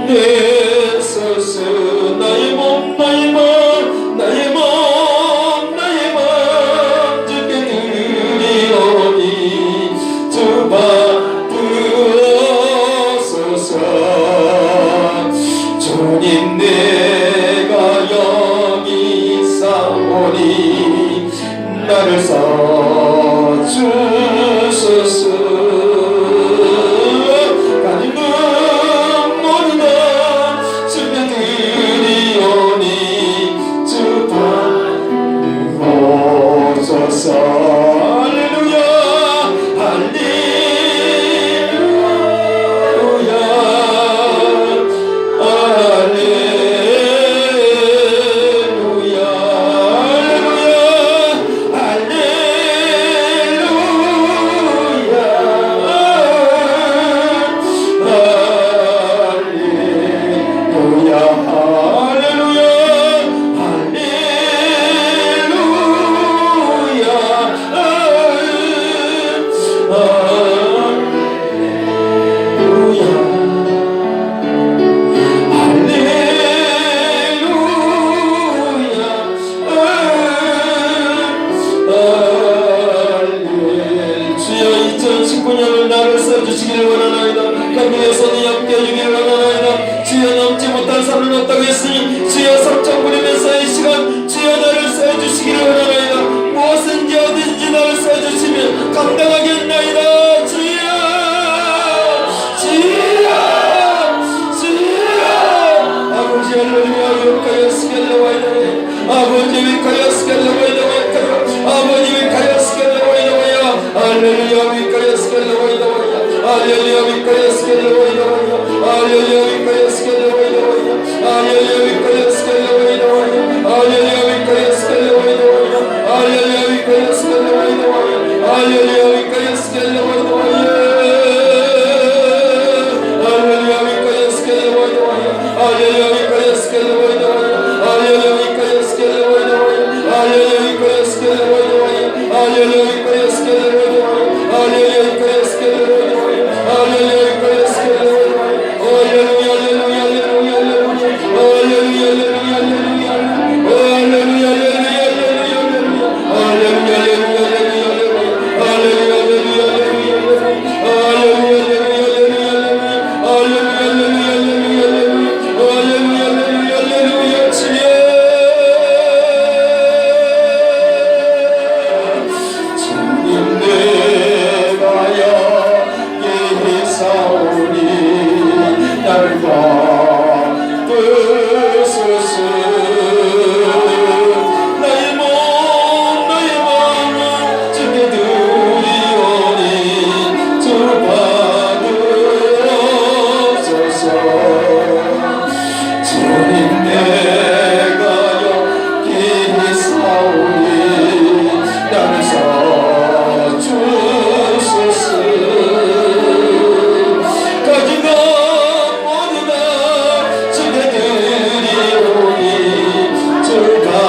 내 서서 나의 몸 나의 맘 나의 맘 나의 맘 주께 드리오니 주 받으소서. 주님 내가 여기 있사오니 나를 써주소서. 가진 것 모두 다 주께 드리오니 주 받으소서. 할렐루야 할렐루야 할렐루야 주여 2019년을 나를 써주시기를 원하나이다. 가정의 손이 함께 해주기를 원하나이다. 주여 넘지 못한 삶을 없다고 했으니 주여 성찬부리면서 이 시간 주여 나를 써주시기를 원하나이다. 무엇인지 어디든지 나를 써주시면 감당하게 했나이다. 주여 주여 주여 아버지 할렐루야 위하여 스겔레와이다 아버지 위하여 스겔레와이다 아버지 위하여 스겔레와이다 할렐루야 위하여 스겔레와이다 할렐루야 위하여 스겔레와이다 할렐루야 위하여 스겔레와이다 할렐루야 위하여 스겔레와이다 할렐루야 위하여 스겔레와이다 할렐루야 위하여 스겔레와이다 할렐루야 위하여 스겔레와이다 할렐루야 위하여 스겔레와이다 할렐루야 위하여 스겔레와이다 할렐루야 위하여 스겔레와이다 할렐루야 위하여 스겔레와이다 할렐루야 위하여 스겔레와이다 할렐루야 위하여 스겔레와이다 할렐루야 위하여 스겔레와이다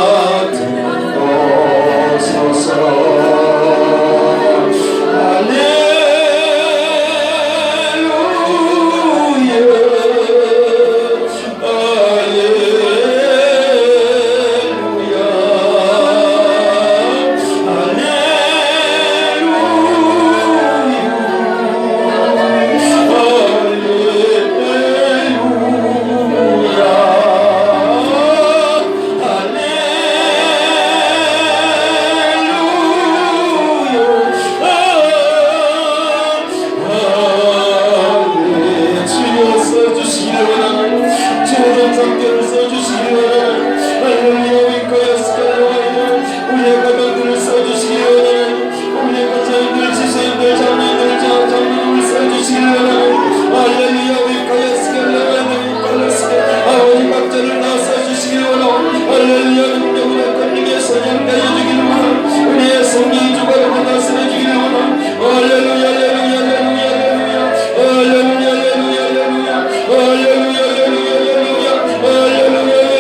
할렐루야 할렐루야 할렐루야 할렐루야 할렐루야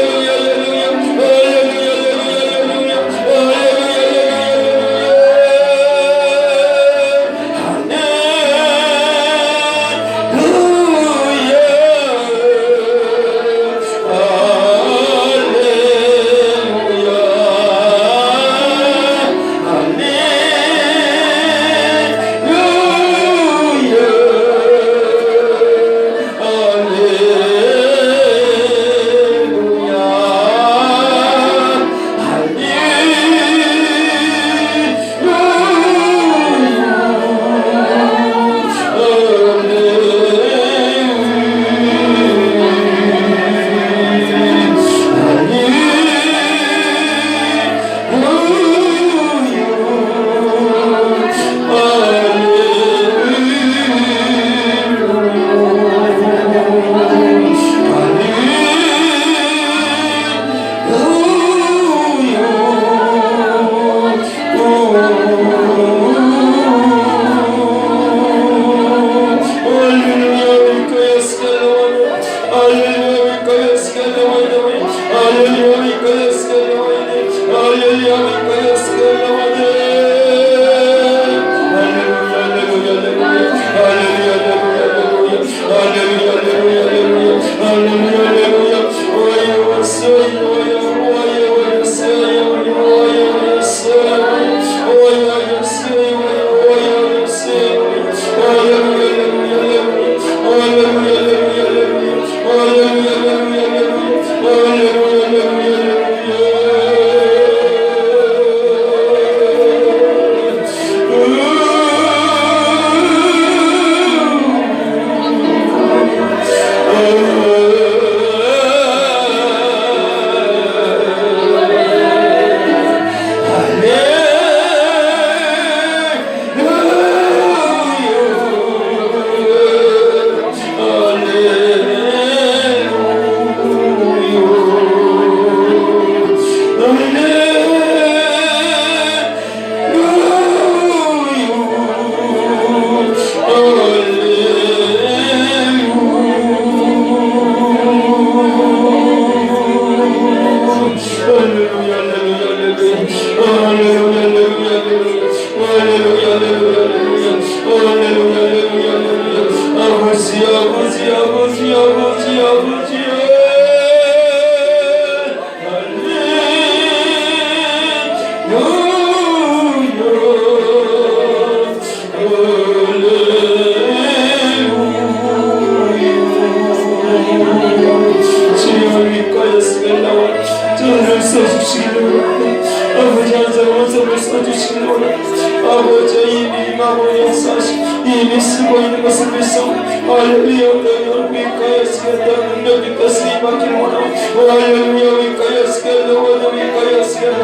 이미 쓰고 있는 것을 믿소. 할렐루야. 위가에 쓰겠다. 능력이 뜻이 맡기는 원하오. 할렐루야. 위가에 쓰겠다. 위가에 쓰겠다.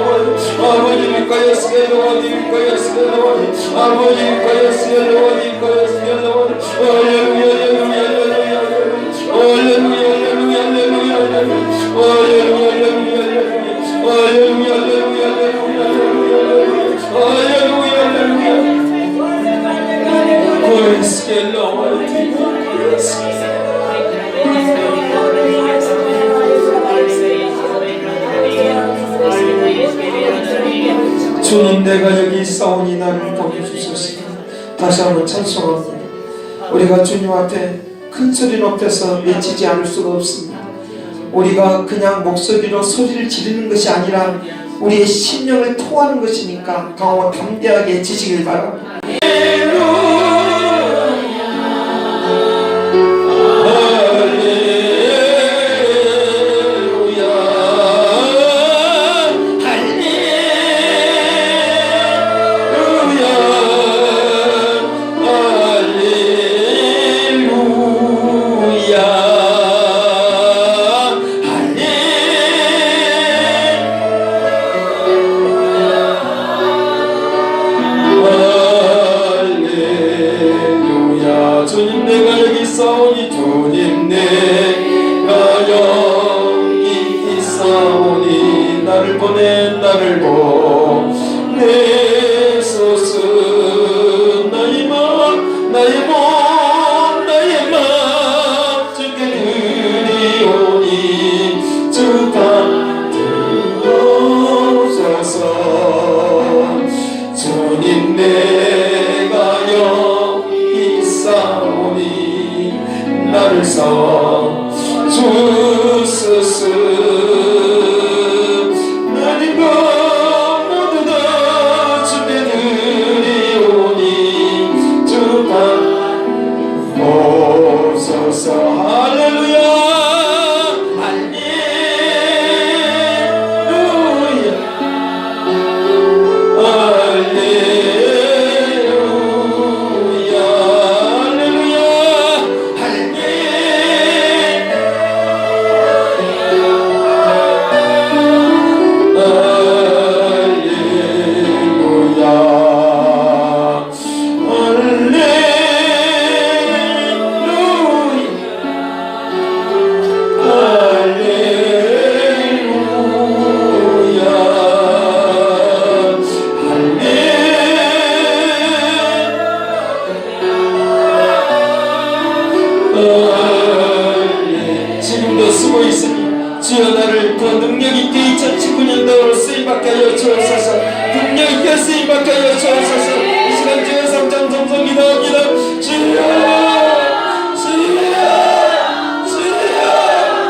아버지 위가에 쓰겠다. 위가에 쓰겠다. 아버지 위가에 쓰겠다. 위가에 쓰겠다. 할렐루야. 할렐루야. 할렐루야. 할렐루야. 할렐루야. 할렐루야. 할렐루야. 할렐루야. Pues que lo 주님, 내가 여기 있사오니 나를 보게 주소서. 다시 한번 찬송합니다. 우리가 주님 앞에 큰 소리 높여서 외치지 않을 수가 없습니다. 우리가 그냥 목소리로 소리를 지르는 것이 아니라 우리의 심령을 통하는 것이니까 강호 담대하게 외치시길 바랍니다. 주님, 내가 여기 있사오니 주님, 내가 여기 있사오니 나를 보내 나를 보내소서. 나의 맘 나의 몸 나의 맘 주께 드리오니 주 받으소서. 주님, 내가 여기 있사오니 나를 써 주소서. 나는 것 모두 다 주께 드리오니 주 받으소서. 할렐루야. 할렐루야. 쓰고 있으니 주여 나를 더 능력있게 2019년도로 쓰임받게 하여 주옵소서. 능력있게 쓰임받게 하여 주옵소서. 이 시간 주여 3장 정성 기도합니다. 주여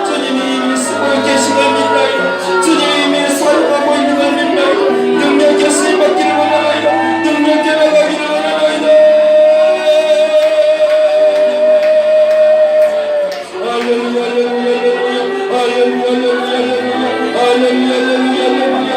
주님이 이미 쓰고 계신 걸 믿나이다. 주님이 이미 사용하고 있는 걸 믿나이다. 능력있게 쓰임받기를 원하나이다. 능력있게 나가기를 원하나이다. 할렐루야 할렐루야 할렐루야 할렐루야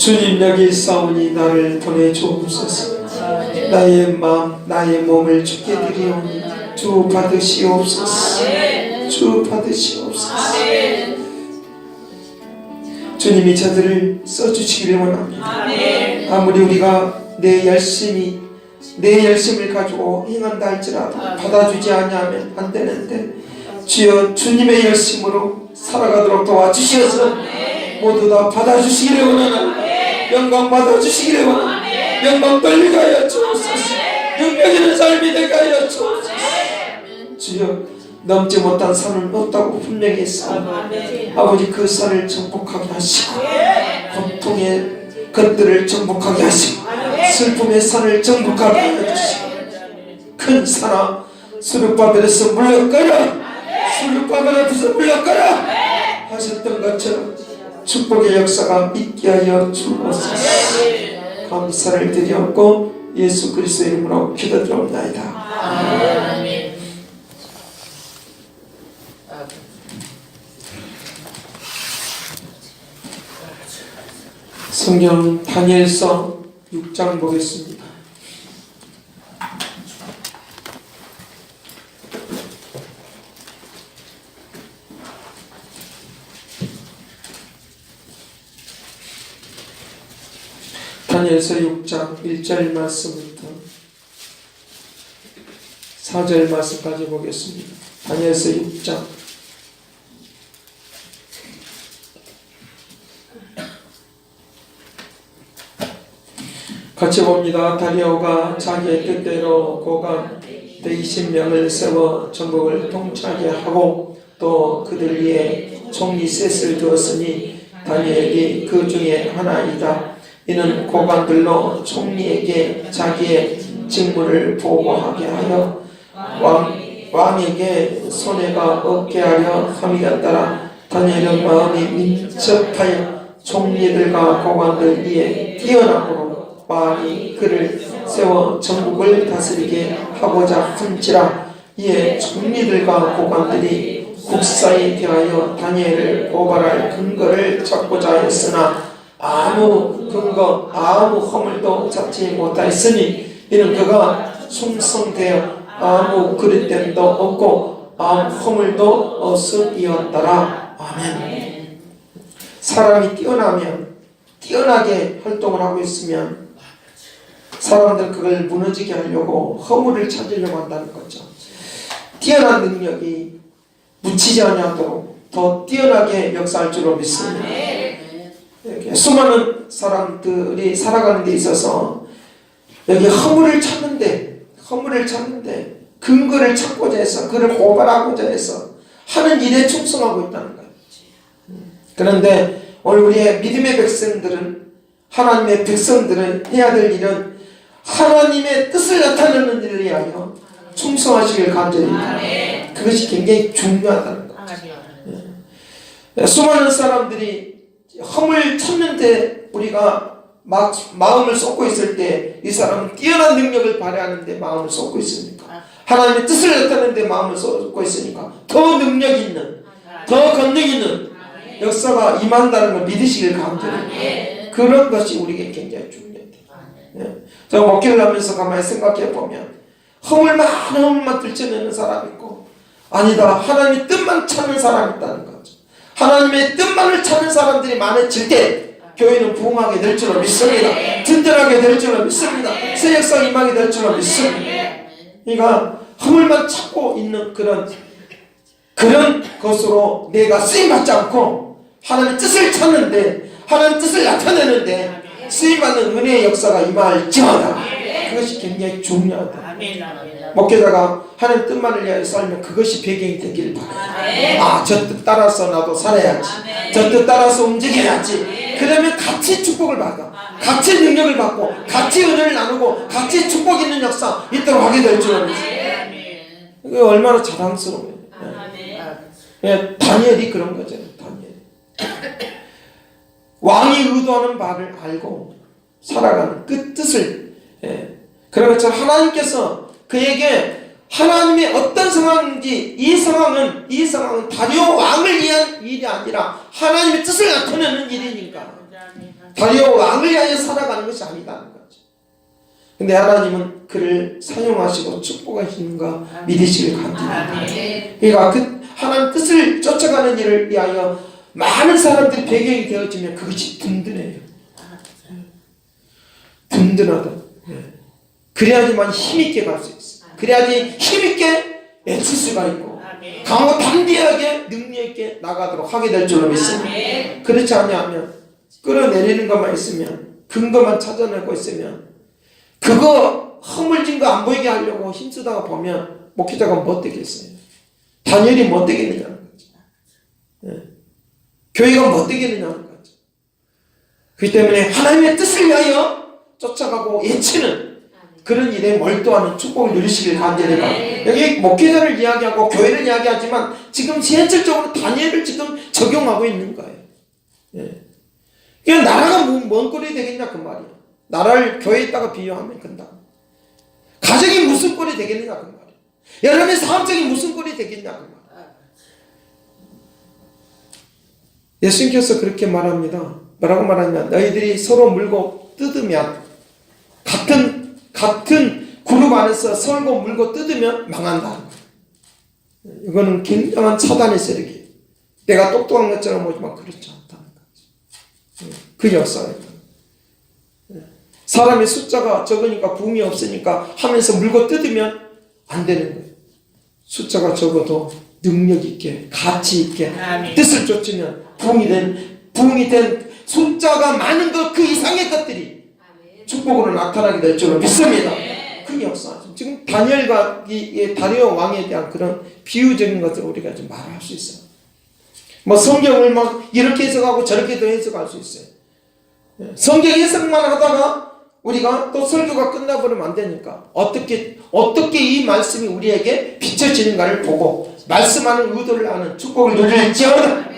주님 여기 있사오니 나를 보내주옵소서. 나의 마음 나의 몸을 주께 드리오니 주 받으시옵소서. 주 받으시옵소서. 주님이 저들을 써주시기를 원합니다. 아무리 우리가 내 열심히 내 열심을 가지고 행한다 할지라도 받아주지 아니하면 안 되는데 주여 주님의 열심으로 살아가도록 도와주시어서 모두 다 받아주시기를 원하나 영광 받아주시기를 원하나 영광 돌리게 하여 주옵소서. 능력 있는 삶이 되게 하여 주옵소서. 주여 넘지 못한 산은 없다고 분명히 했사오니 아버지 그 산을 정복하게 하시고 고통의 것들을 정복하게 하시고 슬픔의 산을 정복하게 하여 주시고 큰 산아 수륙바벨에서 물러가라 수륙바벨에서 물러가라 하셨던 것처럼 축복의 역사가 믿게 하여 주옵소서. 감사를 드리옵고 예수 그리스도의 이름으로 기도드리옵나이다. 아멘. 성경 다니엘서 6장 보겠습니다. 다니엘서 6장 1절 말씀부터 4절 말씀까지 보겠습니다. 다니엘서 6장 같이 봅니다. 다리오가 자기의 뜻대로 고관 120명을 세워 전국을 통치하게 하고 또 그들 위에 총리 셋을 두었으니 다니엘이 그 중에 하나이다. 이는 고관들로 총리에게 자기의 직무를 보고하게 하여 왕에게 손해가 없게 하려 함이었더라. 다니엘의 마음이 민첩하여 총리들과 고관들 위에 뛰어나므로 왕이 그를 세워 전국을 다스리게 하고자 한지라. 이에 총리들과 고관들이 국사에 대하여 다니엘을 고발할 근거를 찾고자 했으나 아무 근거 아무 허물도 찾지 못하였으니 이는 그가 충성되어 아무 그릇됨도 없고 아무 허물도 없음이었더라. 아멘. 사람이 뛰어나게 활동을 하고 있으면 사람들 그걸 무너지게 하려고 허물을 찾으려고 한다는 거죠. 뛰어난 능력이 묻히지 않도록 더 뛰어나게 역사할 줄로 믿습니다. 수많은 사람들이 살아가는 데 있어서 여기 허물을 찾는데 근거를 찾고자 해서 그를 고발하고자 해서 하는 일에 충성하고 있다는 거예요. 그런데 오늘 우리의 믿음의 백성들은 하나님의 백성들은 해야 될 일은 하나님의 뜻을 나타내는 일을 위하여 충성하시길 간절입니다. 그것이 굉장히 중요하다는 거죠. 수많은 사람들이 허물 찾는데 우리가 막 마음을 쏟고 있을 때 이 사람은 뛰어난 능력을 발휘하는데 마음을 쏟고 있으니까 하나님의 뜻을 나타내는데 마음을 쏟고 있으니까 더 능력 있는 더 권능 있는 역사가 임한다는 걸 믿으시길 간절히 그런 것이 우리에게 굉장히 중요해요. 제가 목회를 하면서 가만히 생각해 보면 허물만 들춰내는 사람이 있고 아니다 하나님의 뜻만 찾는 사람이 있다는 거죠. 하나님의 뜻만을 찾는 사람들이 많아질 때 교회는 부흥하게 될 줄로 믿습니다. 든든하게 될 줄로 믿습니다. 새 역사 임하게 될 줄로 믿습니다. 그러니까 허물만 찾고 있는 그런 것으로 내가 쓰임받지 않고 하나님의 뜻을 찾는데 하나님의 뜻을 나타내는데 쓰임받는 은혜의 역사가 임할지어다. 그것이 굉장히 중요하다. 목회자가 하나님 뜻만을 위하여 살면 그것이 배경이 되기를 바라요. 저 뜻 따라서 나도 살아야지. 저 뜻 따라서 움직여야지. 그러면 같이 축복을 받아. 같이 능력을 받고 같이 은혜를 나누고 같이 축복 있는 역사 있도록 하게 될 줄 알았어요. 이게 얼마나 자랑스러워요. 다니엘이 그런 거죠. 다니엘. 왕이 의도하는 바를 알고 살아가는 그 뜻을 그런 것처럼 하나님께서 그에게 하나님의 어떤 상황인지 이 상황은 다리오 왕을 위한 일이 아니라 하나님의 뜻을 나타내는 일이니까 다리오 왕을 위하여 살아가는 것이 아니다는 거죠. 근데 하나님은 그를 사용하시고 축복하시는 거 믿으시길 간절합니다. 그러니까 하나님 뜻을 쫓아가는 일을 위하여 많은 사람들이 배경이 되어지면 그것이 든든해요. 든든하다. 그래야지만 힘있게 갈 수 있어요. 그래야지 힘있게 애쓸 수가 있고 강하고 담대하게 능력 있게 나가도록 하게 될 줄로 믿습니다. 그렇지 않냐면 끌어내리는 것만 있으면 근거만 찾아내고 있으면 그거 허물진 거 안 보이게 하려고 힘쓰다가 보면 목회자가 못 되겠어요. 다니엘이 못 되겠느냐는 거죠. 예. 교회가 못 되겠느냐는 거죠. 그렇기 때문에 하나님의 뜻을 위하여 쫓아가고 외치는 그런 일에 몰두하는 축복을 누리시길 간절히 바랍니다. 여기 목회자를 이야기하고 교회를 이야기하지만 지금 현실적으로 다니엘을 지금 적용하고 있는 거예요. 예. 그러니까 나라가 뭔 꼴이 되겠냐 그 말이에요. 나라를 교회에다가 비유하면 된다. 가정이 무슨 꼴이 되겠느냐 그 말이에요. 여러분의 사업적인 무슨 꼴이 되겠냐 그 말이에요. 예수님께서 그렇게 말합니다. 뭐라고 말하냐면 너희들이 서로 물고 뜯으면 같은 그룹 안에서 서로 물고 뜯으면 망한다. 이거는 굉장한 사단의 세력이에요. 내가 똑똑한 것처럼 보지만 그렇지 않다는 거죠. 그 역사예요. 사람의 숫자가 적으니까 부흥이 없으니까 하면서 물고 뜯으면 안 되는 거예요. 숫자가 적어도 능력 있게 가치 있게 뜻을 쫓으면 부흥이 된 숫자가 많은 것 그 이상의 것들이 축복으로 나타나게 될 줄로 믿습니다. 그 역사. 지금 다니엘과 다리오 왕에 대한 그런 비유적인 것을 우리가 좀 말할 수 있어요. 뭐 성경을 막 이렇게 해석하고 저렇게도 해석할 수 있어요. 성경 해석만 하다가 우리가 또 설교가 끝나버리면 안 되니까 어떻게 이 말씀이 우리에게 비춰지는가를 보고 말씀하는 의도를 아는 축복을 누릴지어다.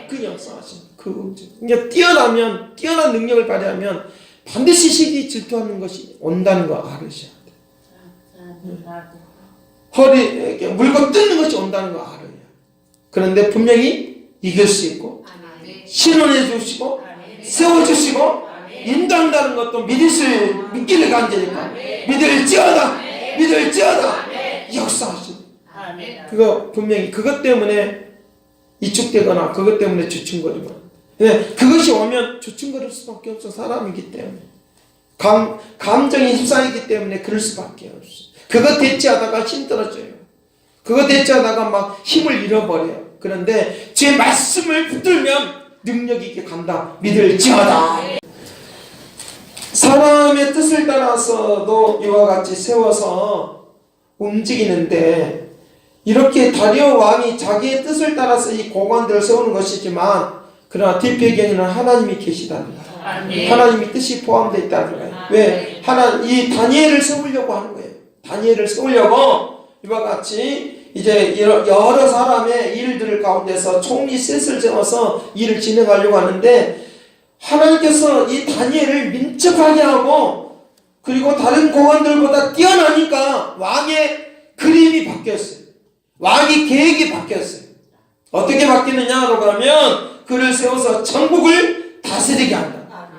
그 역사하신 그러니까 뛰어난 능력을 발휘하면 반드시 시기 질투하는 것이 온다는 거 알으셔야 돼요. 허리에 물고 뜯는 것이 온다는 거 알아요. 그런데 분명히 이길 수 있고 신원해 주시고 세워주시고 인도한다는 것도 믿기를 간절히까 믿을지어다 역사하시고 그거 분명히 그것 때문에 이축되거나 그것 때문에 주춤거리거나 그것이 오면 주춤거릴 수밖에 없어. 사람이기 때문에 감정이 휩싸이기 때문에 그럴 수밖에 없어. 그거 대체하다가 힘들어져요. 그거 대체하다가 막 힘을 잃어버려요. 그런데 제 말씀을 붙들면 능력 있게 간다. 믿을지어다. 사람의 뜻을 따라서도 이와 같이 세워서 움직이는데 이렇게 다리오 왕이 자기의 뜻을 따라서 이 고관들을 세우는 것이지만 그러나 뒷배경에는 하나님이 계시다는 거예요. 하나님의 뜻이 포함되어 있다는 거예요. 왜? 이 다니엘을 세우려고 하는 거예요. 다니엘을 세우려고 이와 같이 이제 여러 사람의 일들을 가운데서 총리 셋을 세워서 일을 진행하려고 하는데 하나님께서 이 다니엘을 민첩하게 하고 그리고 다른 고관들보다 뛰어나니까 왕의 그림이 바뀌었어요. 왕의 계획이 바뀌었어요. 어떻게 바뀌느냐라고 하면 그를 세워서 전국을 다스리게 한다.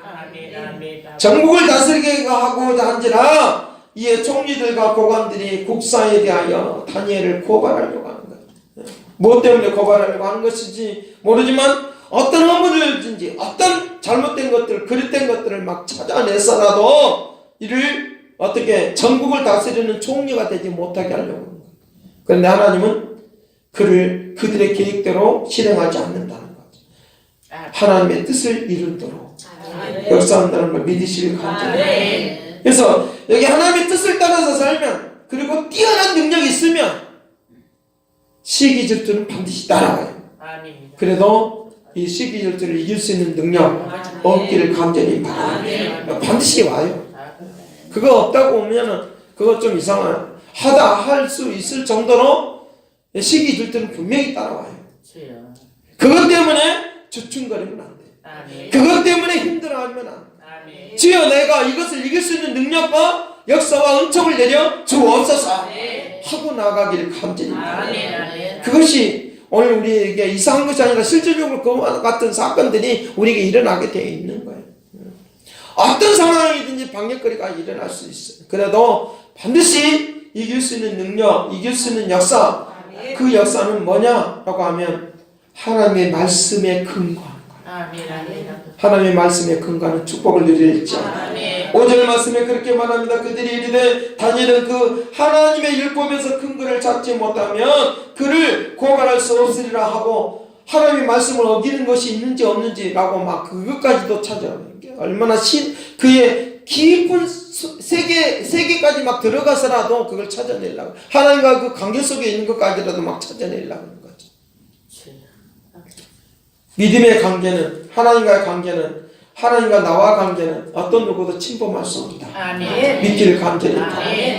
전국을 다스리게 하고자 한지라 이에 총리들과 고관들이 국사에 대하여 다니엘을 고발하려고 하는 거예요. 무엇 때문에 고발하려고 하는 것인지 모르지만 어떤 허물을든지 어떤 잘못된 것들, 그릇된 것들을 막 찾아내서라도 이를 어떻게 전국을 다스리는 총리가 되지 못하게 하려고 하는 거예요. 그런데 하나님은 그들의 계획대로 실행하지 않는다는 거죠. 하나님의 뜻을 이루도록 역사한다는 걸 믿으시길 간절합니다. 그래서 여기 하나님의 뜻을 따라서 살면 그리고 뛰어난 능력이 있으면 시기 질투는 반드시 따라와요. 그래도 이 시기 질투를 이길 수 있는 능력 얻기를 간절히 바랍니다. 반드시 와요. 그거 없다고 오면은 그거 좀 이상해요. 할 수 있을 정도로 시기 질투는 분명히 따라와요. 그것 때문에 주춤거리면 안 돼. 그것 때문에 힘들어하면 안 돼. 주여 내가 이것을 이길 수 있는 능력과 역사와 은총을 내려 주옵소서 하고 나가기를 간절히 바랍니다. 그것이 오늘 우리에게 이상한 것이 아니라 실질적으로 그와 같은 사건들이 우리에게 일어나게 되어 있는 거예요. 어떤 상황이든지 방역거리가 일어날 수 있어요. 그래도 반드시 이길 수 있는 능력, 이길 수 있는 역사, 그 역사는 뭐냐라고 하면 하나님의 말씀에 근거하는 거예요. 하나님의 말씀에 근거하는 축복을 누릴지어다. 5절 말씀에 그렇게 말합니다. 그들이 이르되 다니엘은 그 하나님의 율법에서 근거를 찾지 못하면 그를 고발할 수 없으리라 하고 하나님의 말씀을 어기는 것이 있는지 없는지라고 막 그것까지도 찾아요. 얼마나 그의 깊은 세계까지 막 들어가서라도 그걸 찾아내려고 하나님과 그 관계 속에 있는 것까지라도 막 찾아내려고 하는 거죠. 믿음의 관계는 하나님과의 관계는 하나님과 나와 관계는 어떤 누구도 침범할 수 없다. 아멘. 믿기를 간절히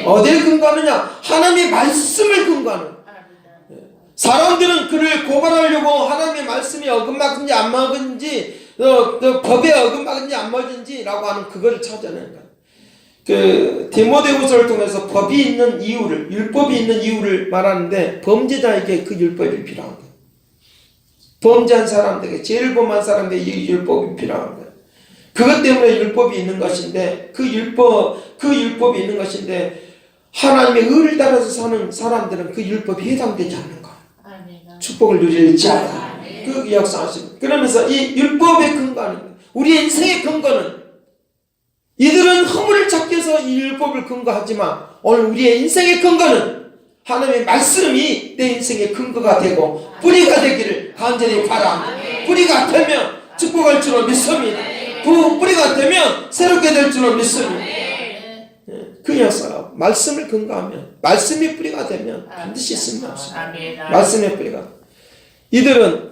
어디를 근거하느냐? 하나님의 말씀을 근거하는. 사람들은 그를 고발하려고 하나님의 말씀이 어긋맞은지 안 맞은지 법에 어긋맞은지 안 맞은지라고 하는 그거를 찾아내는 거예요. 그 디모데후서를 통해서 법이 있는 이유를 율법이 있는 이유를 말하는데 범죄자에게 그 율법이 필요한 거예요. 범죄한 사람들에게 죄를 범한 사람들에게 이 율법이 필요한 거예요. 그것 때문에 율법이 있는 것인데 그 율법이 있는 것인데 하나님의 의를 따라서 사는 사람들은 그 율법이 해당되지 않는 거예요. 축복을 누리지 않아. 그 역사하시는. 그러면서 이 율법의 근거는 우리의 인생의 근거는 이들은 허물을 찾기 위해서 이 율법을 근거하지만 오늘 우리의 인생의 근거는 하나님의 말씀이 내 인생의 근거가 되고 뿌리가 되기를 간절히 바랍니다. 뿌리가 되면 축복할 줄로 믿습니다. 그 뿌리가 되면 새롭게 될 줄로 믿습니다. 그 역사가 말씀을 근거하면 말씀이 뿌리가 되면 반드시 승리합니다. 말씀의 뿌리가. 이들은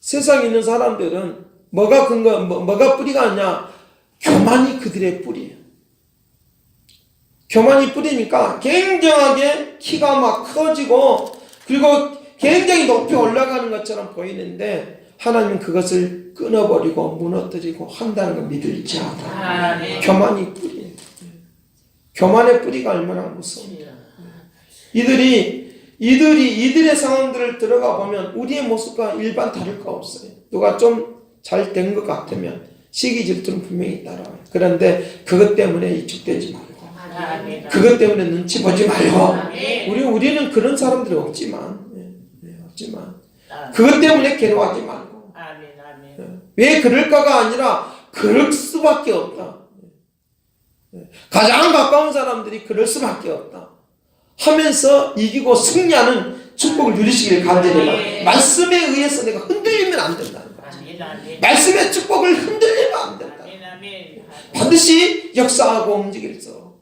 세상에 있는 사람들은 뭐가 뿌리가 아니냐? 교만이 그들의 뿌리예요. 교만이 뿌리니까 굉장하게 키가 막 커지고 그리고 굉장히 높이 올라가는 것처럼 보이는데 하나님은 그것을 끊어버리고 무너뜨리고 한다는 걸 믿을지 않아. 교만이 뿌리예요. 교만의 뿌리가 얼마나 무서운지. 이들의 상황들을 들어가 보면 우리의 모습과 일반 다를 거 없어요. 누가 좀 잘 된 것 같으면 시기 질투는 분명히 따라와요. 그런데 그것 때문에 위축되지 말고 그것 때문에 눈치 보지 말고 우리는 그런 사람들이 없지만 그것 때문에 괴로워하지 말고 왜 그럴까가 아니라 그럴 수밖에 없다. 가장 가까운 사람들이 그럴 수밖에 없다 하면서 이기고 승리하는 축복을 누리시길 간절히 바랍니다. 말씀에 의해서 내가 흔들리면 안 된다는 거죠. 말씀의 축복을 흔들리면 안 된다. 반드시 역사하고 움직일 수.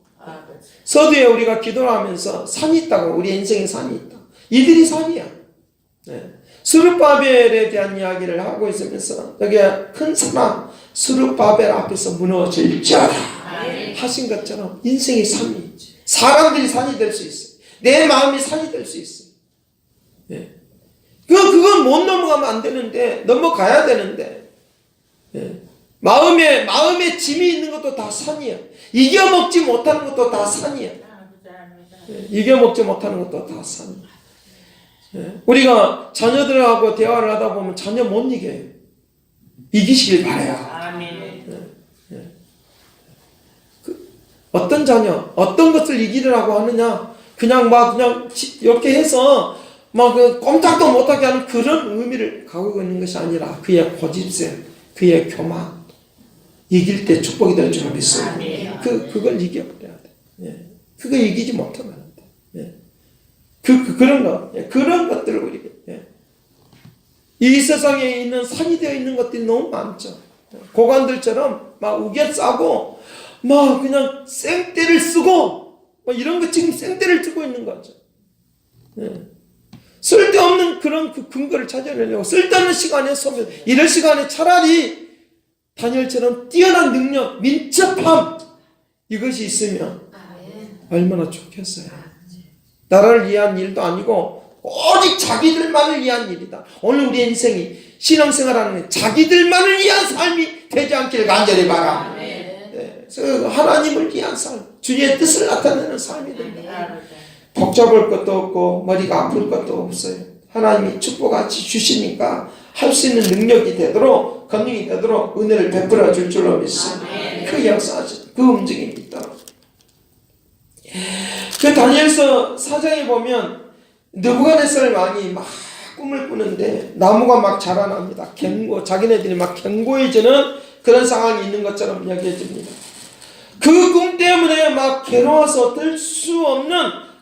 서두에 우리가 기도를 하면서 산이 있다고 우리 인생에 산이 있다. 이들이 산이야. 스룹바벨에 대한 이야기를 하고 있으면서 여기에 큰 사람 스룹바벨 앞에서 무너질지어다 하신 것처럼 인생의 산이 사람들이 산이 될 수 있어요. 내 마음이 산이 될 수 있어요. 그건 못 넘어가면 안 되는데 넘어가야 되는데 마음에 짐이 있는 것도 다 산이야. 이겨먹지 못하는 것도 다 산이야. 이겨먹지 못하는 것도 다 산이야. 우리가 자녀들하고 대화를 하다 보면 자녀 못 이겨요. 이기시길 바라요. 어떤 자녀, 어떤 것을 이기려고 하느냐, 그냥 이렇게 해서 꼼짝도 못하게 하는 그런 의미를 가지고 있는 것이 아니라 그의 고집세, 그의 교만, 이길 때 축복이 될 줄 믿어요. 그걸 이겨버려야 돼. 그거 이기지 못하면 안 돼. 그런 것들을 우리가, 이 세상에 있는 산이 되어 있는 것들이 너무 많죠. 고관들처럼 우겨 싸고, 그냥 생떼를 쓰고, 이런 거 지금 생떼를 쓰고 있는 거죠. 쓸데없는 그런 그 근거를 찾아내려고, 쓸데없는 시간에 소멸, 이럴 시간에 차라리 다니엘처럼 뛰어난 능력, 민첩함, 이것이 있으면 얼마나 좋겠어요. 나라를 위한 일도 아니고, 오직 자기들만을 위한 일이다. 오늘 우리 인생이 신앙생활하는 자기들만을 위한 삶이 되지 않기를 간절히 바랍니다. 하나님을 위한 삶, 주님의 뜻을 나타내는 삶이 된다. 복잡할 것도 없고 머리가 아플 것도 없어요. 하나님이 축복같이 주시니까 할 수 있는 능력이 되도록, 권능이 되도록 은혜를 베풀어 줄 줄로 믿습니다. 그 역사하신 그 움직임이 있도록. 그 다니엘서 4장에 보면 느부갓네살 왕이 막 꿈을 꾸는데 나무가 막 자라납니다. 자기네들이 막 견고해지는 그런 상황이 있는 것처럼 여겨집니다. 그 꿈 때문에 막 괴로워서 들 수 없는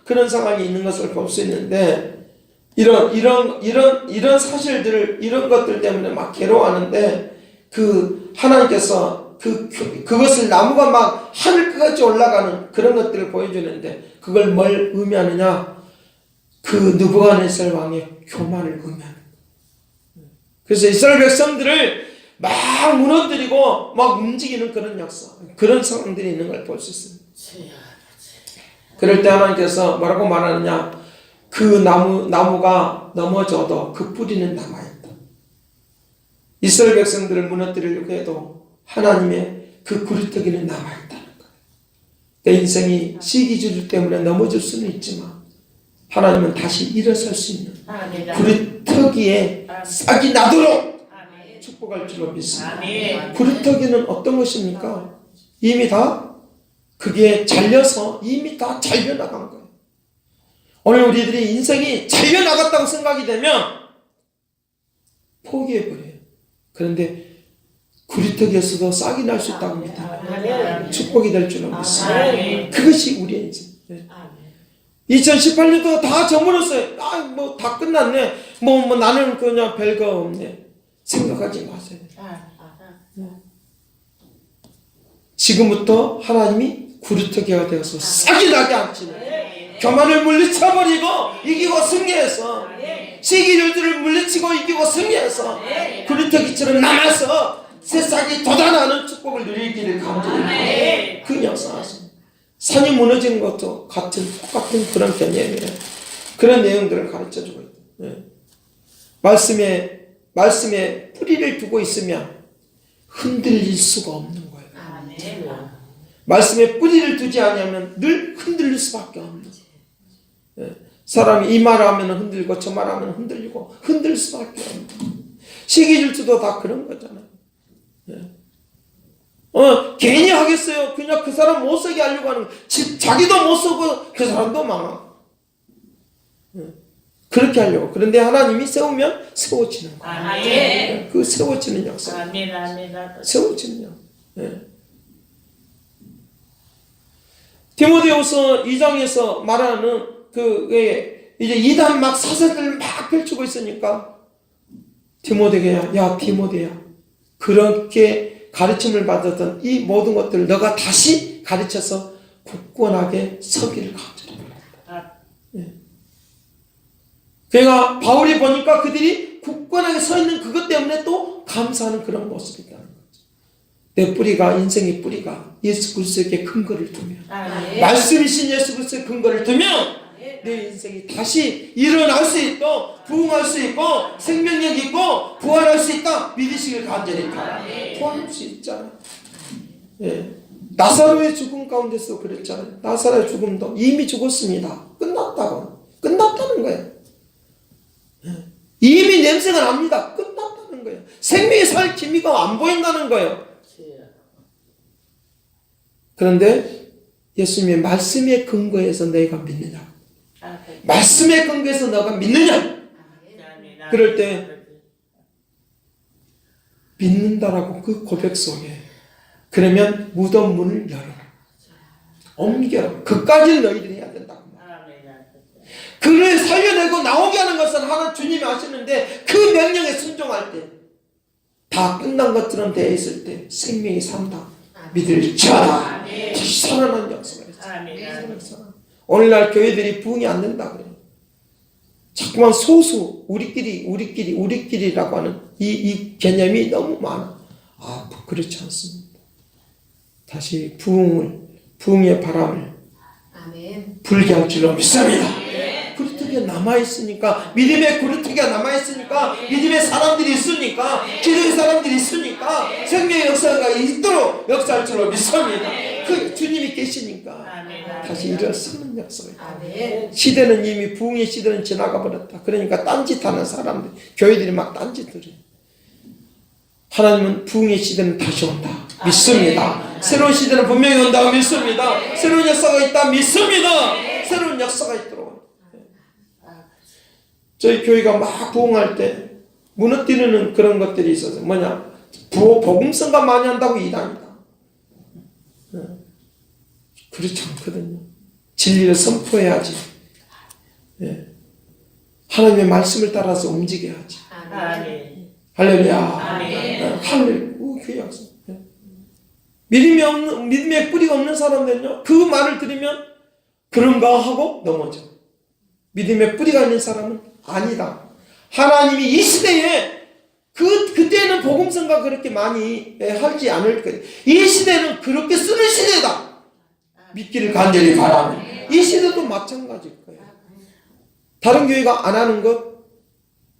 그런 상황이 있는 것을 볼 수 있는데, 이런 사실들을, 이런 것들 때문에 막 괴로워하는데, 그 하나님께서 그것을 나무가 막 하늘 끝까지 올라가는 그런 것들을 보여주는데, 그걸 뭘 의미하느냐? 그 느부갓네살 왕의 교만을 의미하는 거예요. 그래서 이스라엘 백성들을 막 무너뜨리고 막 움직이는 그런 역사, 그런 상황들이 있는 걸 볼 수 있습니다. 그럴 때 하나님께서 뭐라고 말하느냐? 그 나무가 넘어져도 그 뿌리는 남아있다. 이스라엘 백성들을 무너뜨리려고 해도 하나님의 그 구리터기는 남아있다는 거예요. 내 인생이 시기질 때문에 넘어질 수는 있지만 하나님은 다시 일어설 수 있는 구리터기에 싹이 나도록 축복할 줄로 믿습니다. 구리터기는 어떤 것입니까? 이미 다 그게 잘려서 이미 다 잘려나간 거예요. 오늘 우리들이 인생이 잘려나갔다고 생각이 되면 포기해버려요. 그런데 구리터기에서도 싹이 날 수 있다고 믿습니다. 축복이 될 줄로 믿습니다. 그것이 우리의 인생. 2018년도 다 저물었어요. 뭐 다 끝났네. 뭐 나는 그냥 별거 없네. 생각하지 마세요. 지금부터 하나님이 구리터기가 되어서 싹이 나게 하시는, 교만을 물리쳐버리고 이기고 승리해서, 시기들을 물리치고 이기고 승리해서 구리터기처럼 남아서 새싹이 돋아나는 축복을 누리기를 간절히 그 역사하십니다. 산이 무너지는 것도 똑같은 그런 개념이에요. 그런 내용들을 가르쳐주고 있다. 말씀에 뿌리를 두고 있으면 흔들릴 수가 없는 거예요. 말씀에 뿌리를 두지 않으면 늘 흔들릴 수밖에 없는 거예요. 사람이 이 말하면 흔들고 저 말하면 흔들리고 흔들 수밖에 없는 거예요. 시기질투도 다 그런 거잖아요. 괜히 하겠어요. 그냥 그 사람 못 쓰게 하려고 하는 거예요. 자기도 못 쓰고 그 사람도 망하고. 그렇게 하려고. 그런데 하나님이 세우면 세워지는 거예요. 그 세워지는 역사. 세워지는 역사. 디모데후서 2장에서 말하는 이제 이단 막 사세들 막 펼치고 있으니까 디모데야, 그렇게 가르침을 받았던 이 모든 것들을 너가 다시 가르쳐서 굳건하게 서기를 가르쳐라. 그러니까 바울이 보니까 그들이 굳건하게 서 있는 그것 때문에 또 감사하는 그런 모습이라는 거죠. 내 뿌리가, 인생의 뿌리가 예수 그리스도에게 근거를 두면, 말씀이신 예수 그리스도의 근거를 두면 내 인생이 다시 일어날 수 있고 부흥할 수 있고 생명력 있고 부활할 수 있다 믿으시길 간절히 바랍니다. 부활할 수 있잖아요. 나사로의 죽음 가운데서 그랬잖아요. 나사로의 죽음도 이미 죽었습니다. 끝났다는 거예요. 이미 냄새가 납니다. 끝났다는 거예요. 생명이 살 기미가 안 보인다는 거예요. 그런데 예수님의 말씀의 근거에서 내가 믿느냐, 말씀의 근거에서 너가 믿느냐, 그럴 때 믿는다라고 그 고백 속에, 그러면 무덤 문을 열어라, 옮겨라. 그까지는 너희들이 해야 된다고. 그를 살려내고 나오게 하는 것은 하나 주님이 하시는데, 그 명령에 순종할 때 다 끝난 것처럼 되어 있을 때 생명이 산다, 믿을지어다, 다시 살아난 역사가 있어요. 오늘날 교회들이 부흥이 안 된다 그래요. 자꾸만 소수, 우리끼리라고 하는 이 개념이 너무 많아. 그렇지 않습니다. 다시 부흥의 바람을 불게 할 줄로 믿습니다. 구리터기가 남아있으니까, 믿음의 구리터기가 남아있으니까, 믿음의 사람들이 있으니까, 기도의 사람들이 있으니까 생명의 역사가 있도록 역사할 줄로 믿습니다. 그 주님이 계시니까 다시 일어서는 역사가 있다. 시대는 이미, 부흥의 시대는 지나가 버렸다. 그러니까 딴짓하는 사람들, 교회들이 막 딴짓들이. 하나님은 부흥의 시대는 다시 온다 믿습니다. 새로운 시대는 분명히 온다고 믿습니다. 새로운 역사가 있다 믿습니다. 새로운 역사가 있도록. 저희 교회가 막 부흥할 때 무너뜨리는 그런 것들이 있어서, 복음성가 많이 한다고 이단이다. 그렇지 않거든요. 진리를 선포해야지. 예. 하나님의 말씀을 따라서 움직여야지. 아멘. 할렐루야. 아멘. 할렐루야. 그 역사. 예. 믿음의 뿌리가 없는 사람들은요, 그 말을 들으면 그런가 하고 넘어져. 믿음의 뿌리가 있는 사람은 아니다. 하나님이 이 시대에 그때는 복음성가 그렇게 많이 하지 않을 거예요. 이 시대는 그렇게 쓰는 시대다. 믿기를 간절히 바라는. 이 시대도 마찬가지일 거예요. 다른 교회가 안 하는 것,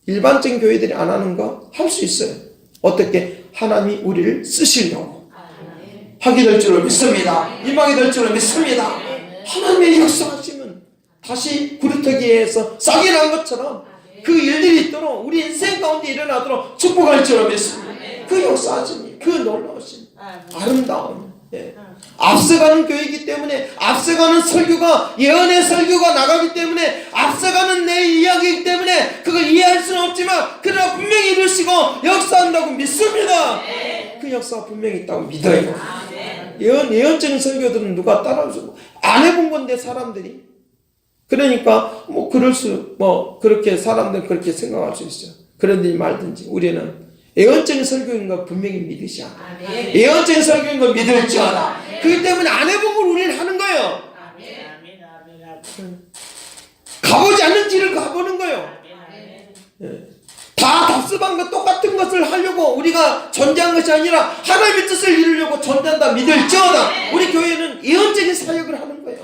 일반적인 교회들이 안 하는 거 할 수 있어요. 어떻게? 하나님이 우리를 쓰시려고 하게 될 줄을 믿습니다. 임하게 될 줄을 믿습니다. 하나님의 역사하시면 다시 구루터기에서 싹이 난 것처럼 그 일들이 있도록 우리 인생 가운데 일어나도록 축복할 줄을 믿습니다. 그 역사하시니, 그 놀라우신 아름다운, 예. 앞서가는 교회이기 때문에, 앞서가는 설교가, 예언의 설교가 나가기 때문에, 앞서가는 내 이야기이기 때문에 그걸 이해할 수는 없지만 그러나 분명히 이루시고 역사한다고 믿습니다. 그 역사가 분명히 있다고 믿어요. 예언적인 설교들은 누가 따라올 수 없고, 안 해본 건데 사람들이. 그러니까 그렇게 사람들 그렇게 생각할 수 있어요. 그런지 말든지 우리는 예언적인 설교인 거 분명히 믿으셔야 돼. 예언적인 설교인 거 믿을지어다. 그렇기 때문에 안 해본 걸 우리는 하는 거예요. 가보지 않는 길을 가보는 거예요. 다 답습한 것 똑같은 것을 하려고 우리가 존재한 것이 아니라 하나님의 뜻을 이루려고 존재한다 믿을지어다. 우리 교회는 예언적인 사역을 하는 거예요.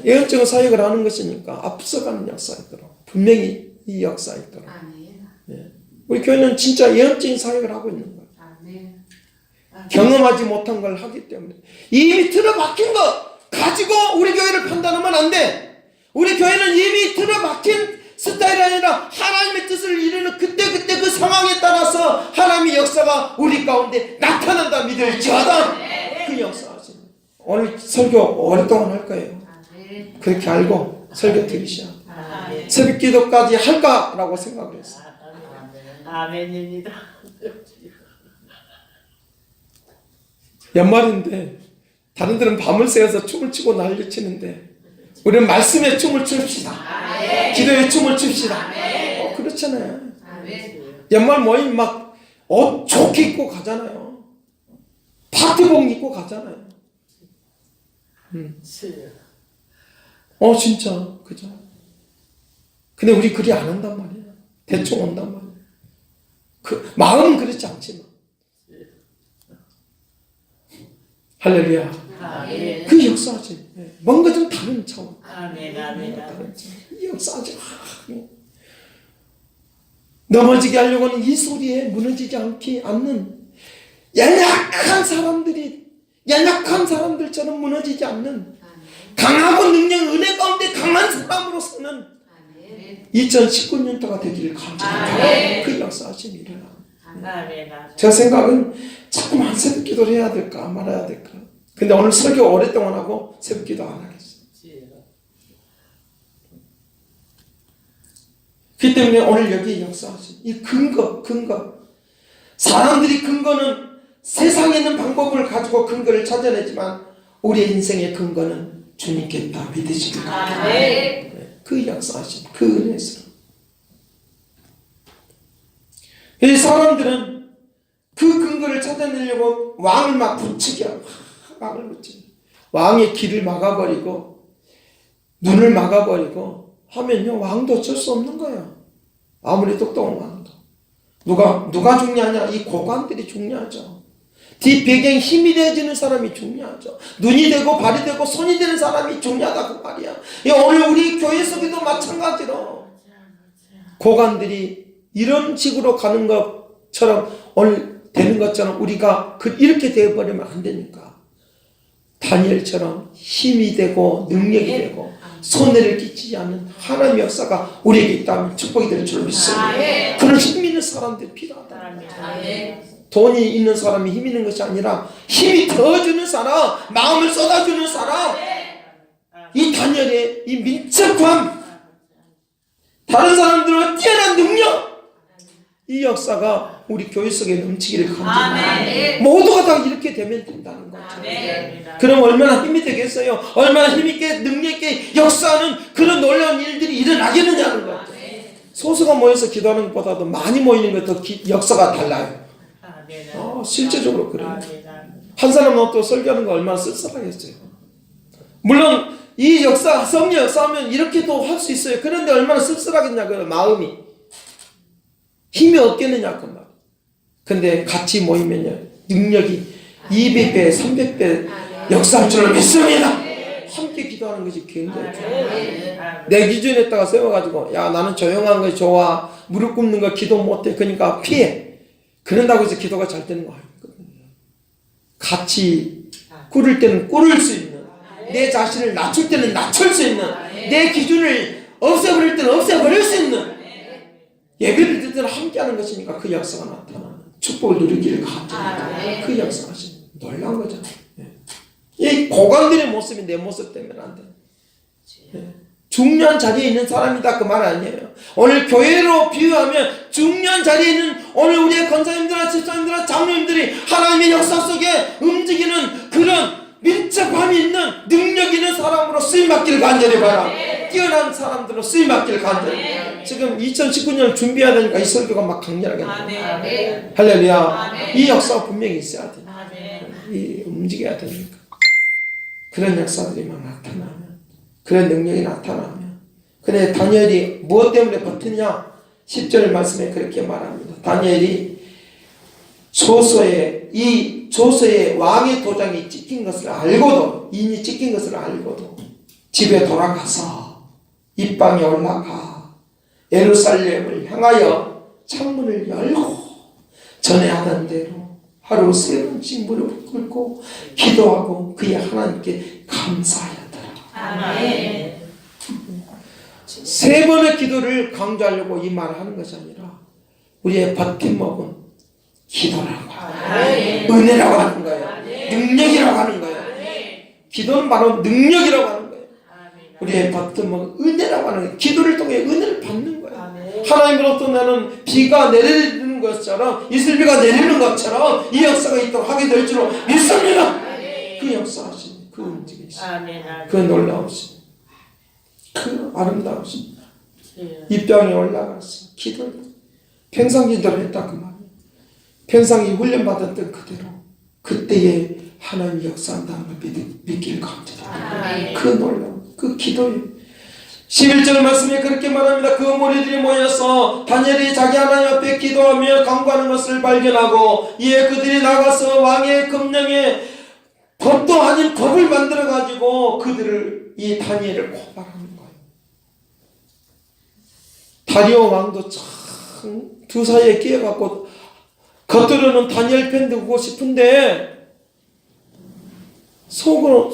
예언적인 사역을 하는 것이니까 앞서가는 역사가 있도록, 분명히 이 역사가 있도록. 우리 교회는 진짜 예언적인 사역을 하고 있는 거예요. 경험하지 못한 걸 하기 때문에. 이미 틀어박힌 거 가지고 우리 교회를 판단하면 안 돼. 우리 교회는 이미 틀어박힌 스타일이 아니라 하나님의 뜻을 이루는 그때 그 상황에 따라서 하나님의 역사가 우리 가운데 나타난다 믿을지어다. 그 역사하시는. 오늘 설교 오랫동안 할 거예요. 그렇게 알고 설교 들으셔. 새벽 기도까지 할까라고 생각을 했어요. 아멘입니다. 연말인데 다른 데는 밤을 새워서 춤을 추고 난리 치는데 우리는 말씀에 춤을 춥시다. 기도에 춤을 춥시다. 그렇잖아요. 연말 모임 막 옷 좋게 입고 가잖아요. 파티복 입고 가잖아요. 진짜 그죠. 근데 우리 그리 안 한단 말이야. 대충 온단 말이야. 마음은 그렇지 않지만. 할렐루야. 그 역사하지. 뭔가 좀 다른 차원. 이 역사하지. 넘어지게 하려고는 이 소리에 무너지지 않는 연약한 사람들처럼 무너지지 않는 강하고 능력 은혜 가운데 강한 사람으로 서는 2019년도가 되기를 간절합니다. 그 역사하심이 일어나. 제 생각은 자꾸만 새벽 기도를 해야 될까 말아야 될까. 근데 오늘 설교 오랫동안 하고 새벽 기도 안 하겠어요. 그렇기 때문에 오늘 여기 역사하신 이 근거. 사람들이 근거는 세상에 있는 방법을 가지고 근거를 찾아내지만 우리의 인생의 근거는 주님께 있다 믿으십니까? 그 역사하신 그 은혜스러움. 이 사람들은 그 근거를 찾아내려고 왕을 막 부추겨. 왕의 길을 막아버리고 눈을 막아버리고 하면요 왕도 어쩔 수 없는 거예요. 아무리 똑똑한 왕도. 누가 중요하냐? 이 고관들이 중요하죠. 뒷 배경에 힘이 되어지는 사람이 중요하죠. 눈이 되고 발이 되고 손이 되는 사람이 중요하다 그 말이야. 오늘 우리 교회 속에도 마찬가지로 고관들이 이런 식으로 가는 것처럼 오늘 되는 것처럼 우리가 이렇게 되어버리면 안 되니까 다니엘처럼 힘이 되고 능력이 되고 손해를 끼치지 않는 하나님의 역사가 우리에게 있다면 축복이 될 줄 믿습니다. 그런 힘 있는 사람들이 필요하다. 돈이 있는 사람이 힘 있는 것이 아니라 힘이 더주는 사람, 마음을 쏟아주는 사람, 이 다니엘의 이 민첩함, 다른 사람들은 뛰어난 능력, 이 역사가 우리 교회 속에 넘치기를 간절합니다. 모두가 다 이렇게 되면 된다는 거죠. 그럼 얼마나 힘이 되겠어요? 얼마나 힘있게 능력있게 역사하는 그런 놀라운 일들이 일어나겠느냐는 거죠. 소수가 모여서 기도하는 것보다도 많이 모이는 것도 역사가 달라요. 실제적으로 그래요. 한 사람은 또 설교하는 거 얼마나 쓸쓸하겠어요. 물론 이 역사, 성령 역사하면 이렇게도 할 수 있어요. 그런데 얼마나 쓸쓸하겠냐, 그 마음이. 힘이 없겠느냐, 그 말. 근데 같이 모이면요, 능력이 200배, 300배 역사할 줄로 믿습니다. 함께 기도하는 것이 굉장히 좋아요. 내 기준에다가 세워가지고, 야, 나는 조용한 거 좋아. 무릎 꿇는 거 기도 못해. 그러니까 피해. 그런다고 해서 기도가 잘 되는 거 아니거든요. 같이 꿇을 때는 꿇을 수 있는, 내 자신을 낮출 때는 낮출 수 있는, 내 기준을 없애버릴 때는 없애버릴 수 있는, 예배를 드릴 때는 함께하는 것이니까 그 역사가 나타나는, 축복을 누리기를 간절히 그 역사가 놀라운 거잖아요. 이 고관들의 모습이 내 모습 때문에 안 돼. 중요한 자리에 있는 사람이다 그 말 아니에요. 오늘 교회로 비유하면 중요한 자리에 있는 오늘 우리의 권사님들과 집사님들과 장로님들이 하나님의 역사 속에 움직이는 그런 밀접함이 있는 능력 있는 사람으로 쓰임받기를 간절히 바라. 뛰어난 사람들로 쓰임받기를 간절히. 지금 2019년을 준비해야 되니까 이 설교가 막 강렬하게 나와요. 할렐루야. 이 역사가 분명히 있어야 돼. 이 움직여야 되니까. 그런 역사들이 막 나타나면, 그런 능력이 나타나면. 근데 다니엘이 무엇 때문에 버티냐? 10절 말씀에 그렇게 말합니다. 다니엘이 이 조서에 왕의 도장이 찍힌 것을 알고도, 인이 찍힌 것을 알고도 집에 돌아가서 입방에 올라가 예루살렘을 향하여 창문을 열고 전에 하던 대로 하루 3번씩 무릎을 꿇고 기도하고 그의 하나님께 감사하였더라. 아멘. 3번의 기도를 강조하려고 이 말을 하는 것이 아니라 우리의 버팀목은 기도라고 하는 거예요. 은혜라고 하는 거예요. 능력이라고 하는 거예요. 기도는 바로 능력이라고 하는 거예요. 우리의 버팀목은 은혜라고 하는 거예요. 기도를 통해 은혜를 받는 거예요. 하나님으로부터 나는 비가 내리는 것처럼, 이슬비가 내리는 것처럼 이 역사가 있도록 하게 될 줄로 믿습니다. 그 역사하신, 그 움직이신, 그 놀라우신, 그 아름다우신 입장에 올라가서 기도를, 평상 기도를 했다 그 말이에요. 평상이 훈련받았던 그대로 그때에 하나님이 역사한다는 걸 믿기를 간절히. 그 놀라운, 그 기도에 11절 말씀에 그렇게 말합니다. 그 무리들이 모여서 다니엘이 자기 하나님 앞에 기도하며 간구하는 것을 발견하고 이에 그들이 나가서 왕의 금령에 법도 아닌 법을 만들어 가지고 그들을, 이 다니엘을 고발하는 거예요. 다리오 왕도 참 두 사이에 끼어갖고 겉으로는 다니엘 편 들고 싶은데 속으로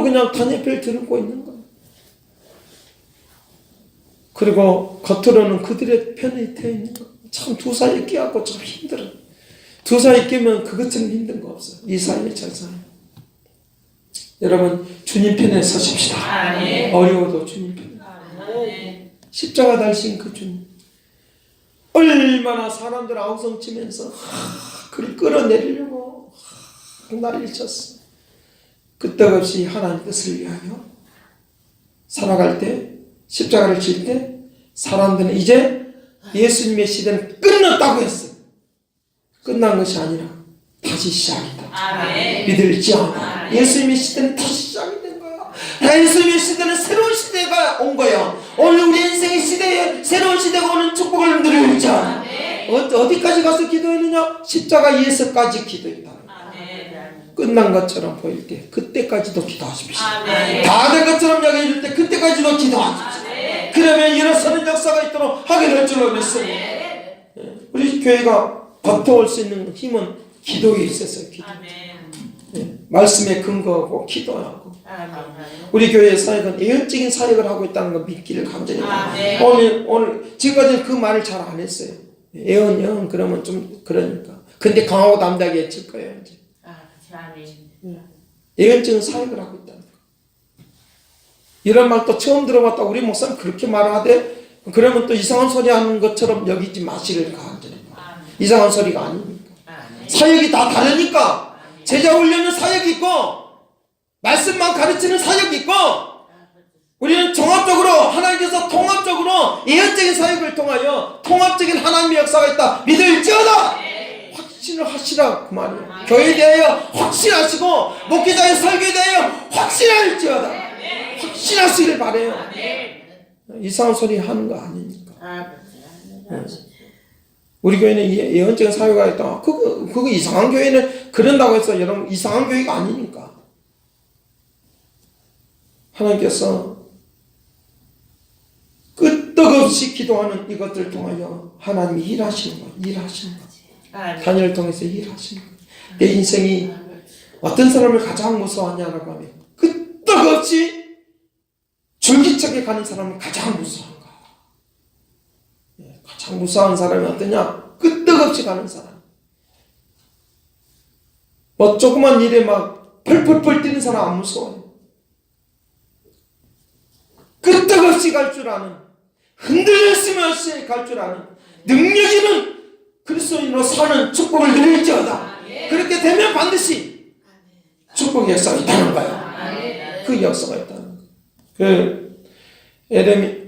그냥 다니엘 편을 들고 있는 거예요. 그리고 겉으로는 그들의 편에 되어 있는 거. 참 두 사이에 끼어갖고 참 힘들어. 두 사이에 끼면 그것처럼 힘든 거 없어요. 이 사이에 저 사이. 여러분 주님 편에 서십시다. 어려워도 주님 편에. 십자가 달신 그 주님. 얼마나 사람들 아우성치면서 그를 끌어내리려고 난리를 쳤어. 끄떡없이 하나님 뜻을 위하여 살아갈 때, 십자가를 질 때 사람들은 이제 예수님의 시대는 끝났다고 했어요. 끝난 것이 아니라 다시 시작이다. 믿을지어다. 예수님의 시대는 다시 시작이 된 거야. 예수님의 시대는 새로운 시대가 온 거야. 오늘 우리 인생의 시대에 새로운 시대가 오는 축복을 누릴지어다. 어디까지 가서 기도했느냐? 십자가 예수까지 기도했다. 끝난 것처럼 보일 때 그때까지도 기도하십시오. 다 된 것처럼 여겨질 때 그때까지도 기도하십시오. 그러면 일어서는 역사가 있도록 하게 될 줄로 믿습니다. 우리 교회가 버텨올 수 있는 힘은 기도에 있어서 기도. 말씀에 근거하고 기도하고. 우리 교회의 사역은 예언적인 사역을 하고 있다는 걸 믿기를 간절히 바랍니다. 오늘 지금까지는 그 말을 잘 안 했어요. 예언 그러면 좀 그러니까. 근데 강하고 담대하게 해칠 거예요 이제. 예언적인 사역을 하고 있다는 거. 이런 말 또 처음 들어봤다. 우리 목사님 그렇게 말하되 그러면 또 이상한 소리 하는 것처럼 여기지 마시를 간절히 바랍니다. 이상한 소리가 아닙니까? 사역이 다 다르니까 제자 훈련은 사역이 있고 말씀만 가르치는 사역이 있고 우리는 종합적으로 하나님께서 통합적으로 예언적인 사역을 통하여 통합적인 하나님의 역사가 있다 믿을지어다 확신을 하시라 그 말이에요. 교회에 대하여 확신하시고 목회자의 설교에 대하여 확신할지어다 확신하시길 바라요. 이상한 소리 하는 거 아닙니까? 우리 교회는 예언적인 사회가 있다. 그거 이상한 교회는 그런다고 해서 여러분 이상한 교회가 아니니까. 하나님께서 끄떡없이 기도하는 이것들을 통하여 하나님이 일하시는 거예요. 일하시는 거예요. 다니엘을 통해서 일하시는 거예요. 내 인생이 어떤 사람을 가장 무서워하냐라고 하면 끄떡없이 줄기차게 가는 사람을 가장 무서워한 거예요. 가장 무서워하는 사람이 어떠냐? 끄떡없이 가는 사람. 뭐 조그만 일에 막 펄펄펄 뛰는 사람 안 무서워요. 끄떡없이 갈 줄 아는 흔들렸으면서 갈 줄 아는 능력 있는 그리스도인으로 사는 축복을 누릴지어다. 그렇게 되면 반드시 축복의 역사가 있다는 거예요. 그 역사가 있다는 거예요. 그 에레미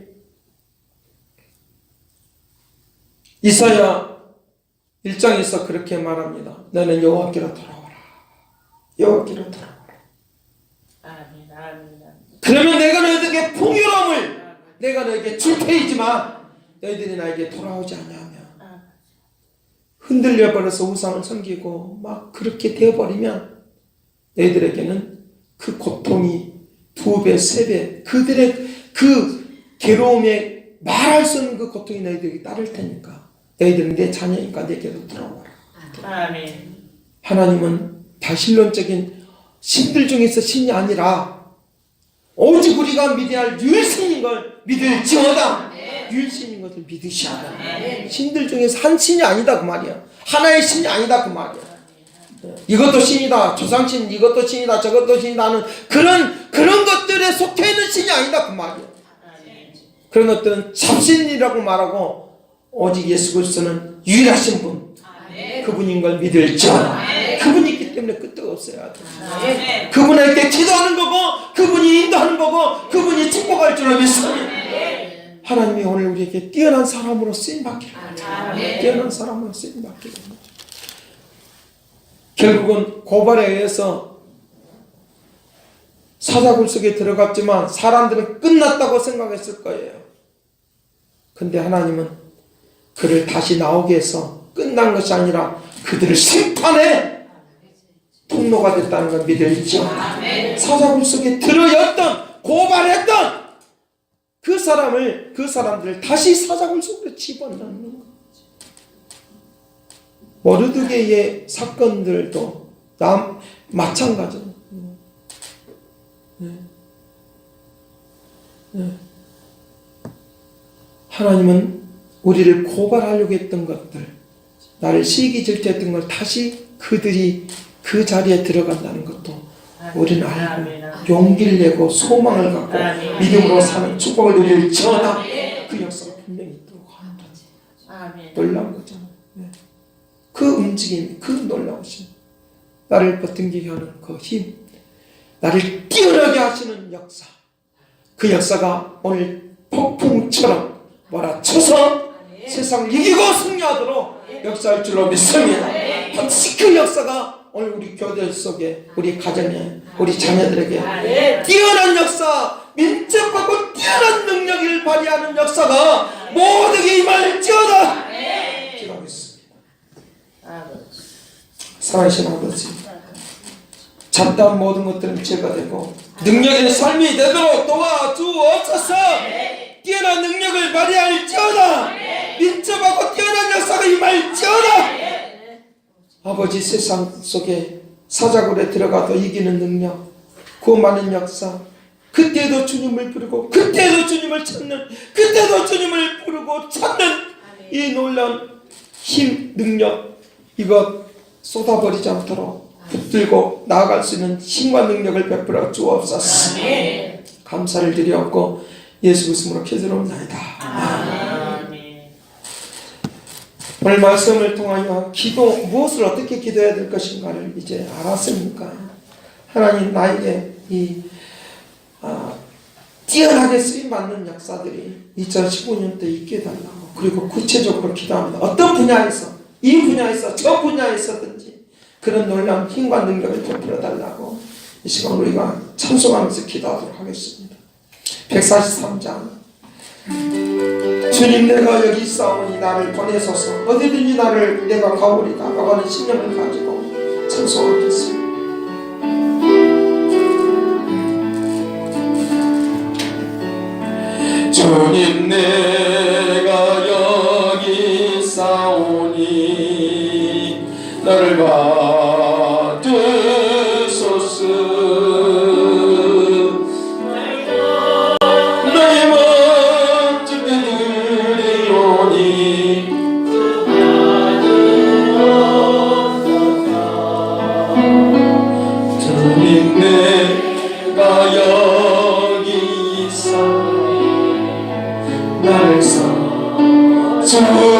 이사야 1장에서 그렇게 말합니다. 너는 여호와께로 돌아오라. 여호와께로 돌아오라. 그러면 내가 너희에게 풍요로움을 내가 너에게 줄 테이지만 너희들이 나에게 돌아오지 않냐면 흔들려 버려서 우상을 섬기고 막 그렇게 되어버리면 너희들에게는 그 고통이 2배, 3배 그들의 그 괴로움에 말할 수 없는 그 고통이 너희들에게 따를 테니까 너희들은 내 자녀니까 내게로 돌아오라. 아멘. 하나님은 다신론적인 신들 중에서 신이 아니라 오직 우리가 믿어야 할 유일신인 걸 믿을지어다. 유일신인 것을 믿으시라. 신들 중에서 한 신이 아니다 그 말이야. 하나의 신이 아니다 그 말이야. 이것도 신이다. 조상신 이것도 신이다. 저것도 신이다 하는 그런 것들에 속해 있는 신이 아니다 그 말이야. 그런 것들은 잡신이라고 말하고 오직 예수 그리스도는 유일하신 분. 그분인 걸 믿을지어다. 그분이 있기 때문에 끄떡 없어야 돼. 그분에게 기도하는 거고 그분이 인도하는 거고 그분이 축복할 줄 믿습니다. 하나님이 오늘 우리에게 뛰어난 사람으로 쓰임받기를 뛰어난 사람으로 쓰임받기를 결국은 고발에 의해서 사자굴 속에 들어갔지만 사람들은 끝났다고 생각했을 거예요. 근데 하나님은 그를 다시 나오게 해서 끝난 것이 아니라 그들을 심판해 통로가 됐다는 걸 믿을지어다. 사자굴 속에 들어였던 고발했던 그 사람들을 다시 사자굴 속으로 집어넣는 것. 모르드게의 사건들도 마찬가지예요. 하나님은 우리를 고발하려고 했던 것들, 나를 시기 질투했던 걸 다시 그들이 그 자리에 들어간다는 것도 우리는 알고 용기를 내고 소망을 갖고 믿음으로 사는 축복을 누릴지어다. 그 역사가 분명히 있도록 한다. 놀라운 거잖아요. 그 움직임, 그 놀라우심, 나를 버팅기게 하는 그 힘, 나를 뛰어나게 하시는 역사, 그 역사가 오늘 폭풍처럼 몰아쳐서 세상을 이기고 승리하도록 역사할 줄로 믿습니다. 반드시 그 역사가 오늘 우리 교회 속에, 우리 가정에, 우리 자녀들에게 뛰어난 역사, 민첩하고 뛰어난 능력을 발휘하는 역사가 모두에게 임할지어다. 기도하겠습니다. 사랑하신 아버지, 잡다한 모든 것들은 제거되고 능력의 삶이 되도록 도와주옵소서. 뛰어난 능력을 발휘할지어다. 민첩하고 뛰어난 역사가 임할지어다. 아버지, 세상 속에 사자굴에 들어가도 이기는 능력, 그 많은 역사, 그때도 주님을 부르고 그때도 주님을 찾는, 그때도 주님을 부르고 찾는 이 놀라운 힘, 능력, 이것 쏟아버리지 않도록 붙들고 나아갈 수 있는 힘과 능력을 베풀어 주옵소서. 감사를 드리옵고 예수 그리스도로 기도합나이다. 오늘 말씀을 통하여 기도 무엇을 어떻게 기도해야 될 것인가를 이제 알았으니까 하나님 나에게 이 뛰어나게 쓰임받는 역사들이 2015년 때 있게 해달라고 그리고 구체적으로 기도합니다. 어떤 분야에서 이 분야에서 저 분야에서든지 그런 놀라운 힘과 능력을 베풀어달라고 이 시간 우리가 찬송하면서 기도하도록 하겠습니다. 143장 주님 내가 여기 있사오니 나를 보내소서 어디든지 나를 내가 가오리다 라고 신념을 가지고 찬송하겠습니다. 주님 내가 여기 있사오니 나를 받으소서 나의 맘 주께 드리오니 주님 내가 여기 있사오니 나를 주